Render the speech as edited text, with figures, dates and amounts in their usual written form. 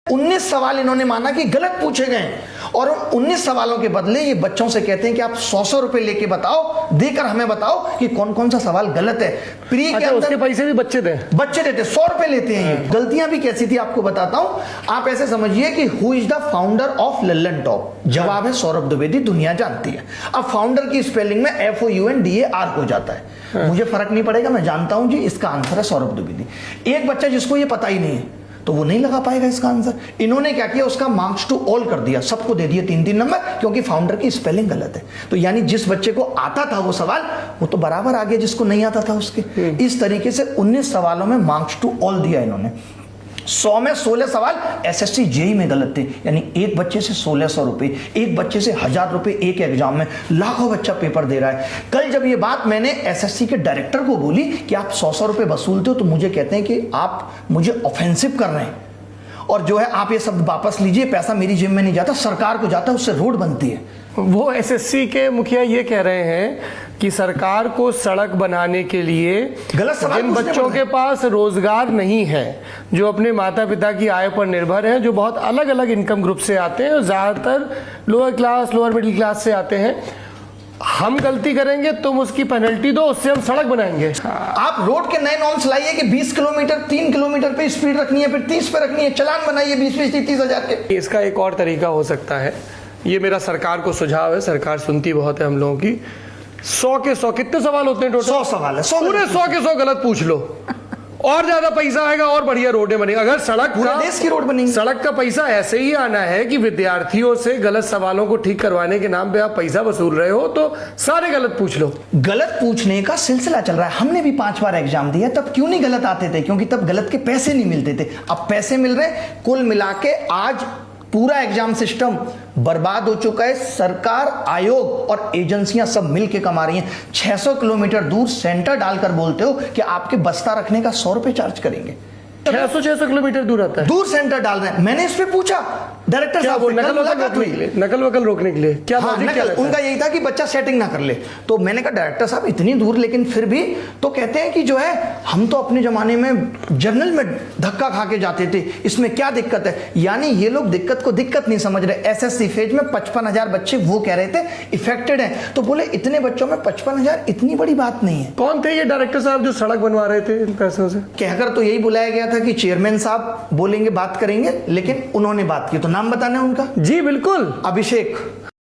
19 सवाल इन्होंने माना कि गलत पूछे गए और उन 19 सवालों के बदले ये बच्चों से कहते हैं कि आप 100 रुपए लेके बताओ, देकर हमें बताओ कि कौन कौन सा सवाल गलत है। प्री के अंदर उसके पैसे भी बच्चे देते 100 रुपए लेते हैं ये। गलतियां भी कैसी थी आपको बताता हूं। आप ऐसे समझिए कि who is the founder of Lallan top? जवाब है सौरभ द्विवेदी, दुनिया जानती है। अब फाउंडर की स्पेलिंग में FOUNDAR हो जाता है। मुझे फर्क नहीं पड़ेगा, मैं जानता हूं जी इसका आंसर है सौरभ द्विवेदी। एक बच्चा जिसको ये पता ही नहीं है तो वो नहीं लगा पाएगा इसका आंसर। इन्होंने क्या किया, उसका मार्क्स टू ऑल कर दिया, सबको दे दिए 3-3 नंबर, क्योंकि फाउंडर की स्पेलिंग गलत है। तो यानी जिस बच्चे को आता था वो सवाल, वो तो बराबर आ गया जिसको नहीं आता था उसके। इस तरीके से 19 सवालों में मार्क्स टू ऑल दिया इन्होंने। 100 में 16 सवाल SSC JEE में गलत थे, यानी एक बच्चे से 1600 रुपए, एक बच्चे से 1000 रुपए एक एग्जाम में, लाखों बच्चा पेपर दे रहा है। कल जब ये बात मैंने SSC के डायरेक्टर को बोली कि आप 100 रुपए वसूलते हो, तो मुझे कहते हैं कि आप मुझे ऑफेंसिव कर रहे हैं और जो है आप ये शब्द वापस लीजिए, पैसा मेरी जेब में नहीं जाता, सरकार को जाता है, उससे रोड बनती है। वो SSC के मुखिया ये कह रहे हैं कि सरकार को सड़क बनाने के लिए गलत सवाल जिन बच्चों के पास रोजगार नहीं है, जो अपने माता पिता की आय पर निर्भर हैं, जो बहुत अलग अलग इनकम ग्रुप से आते हैं, ज्यादातर lower class, lower middle class से आते हैं, हम गलती करेंगे तुम उसकी पेनल्टी दो, उससे हम सड़क बनाएंगे। आप रोड के नए नॉर्म्स लाइए कि 20 किलोमीटर 3 किलोमीटर पे स्पीड रखनी है, फिर 30 पे रखनी है, चालान बनाइए 20-30 हजार के। इसका एक और तरीका हो सकता है, ये मेरा सरकार को सुझाव है, सरकार सुनती बहुत है हम लोगों की। 100 के 100 कितने सवाल होते हैं टोटल? 100 सवाल है, पूरे 100 के 100 गलत पूछ लो और ज्यादा पैसा आएगा और बढ़िया रोडें बनेगी। अगर सड़क पूरे देश की रोड बनेगी। सड़क का पैसा ऐसे ही आना है कि विद्यार्थियों से गलत सवालों को ठीक करवाने के नाम पे आप पैसा वसूल रहे हो, तो सारे गलत पूछ लो। गलत पूछने का सिलसिला चल रहा है। हमने भी 5 बार एग्जाम दिया, तब क्यों नहीं गलत आते थे? क्योंकि तब गलत के पैसे नहीं मिलते थे। अब पैसे मिल रहे हैं। कुल मिला के आज पूरा एग्जाम सिस्टम बर्बाद हो चुका है। सरकार, आयोग और एजेंसियां सब मिलके कमा रही हैं। 600 किलोमीटर दूर सेंटर डालकर बोलते हो कि आपके बस्ता रखने का 100 रुपए चार्ज करेंगे। 600 किलोमीटर दूर आता है, दूर सेंटर डाल रहे हैं। मैंने इस पे पूछा डायरेक्टर साहब से, नकल वकल रोकने के लिए क्या लॉजिक क्या रहता है? उनका यही था कि बच्चा सेटिंग ना कर ले। तो मैंने कहा डायरेक्टर साहब इतनी दूर, लेकिन फिर भी तो कहते हैं कि जो है हम तो अपने जमाने में जर्नल में धक्का खा के जाते थे, इसमें क्या दिक्कत है? यानी ये लोग दिक्कत को दिक्कत नहीं समझ रहे। SSC फेज में 55,000 बच्चे वो कह रहे थे इफेक्टेड हैं, तो बोले इतने बच्चों में 55,000 इतनी बड़ी बात नहीं है। कौन थे ये डायरेक्टर साहब जो सड़क बनवा रहे थे इन पैसों से? कहकर तो यही बुलाया गया था कि चेयरमैन साहब बोलेंगे, बात करेंगे, लेकिन उन्होंने बात की। तो नाम बताना है उनका? जी बिल्कुल, अभिषेक।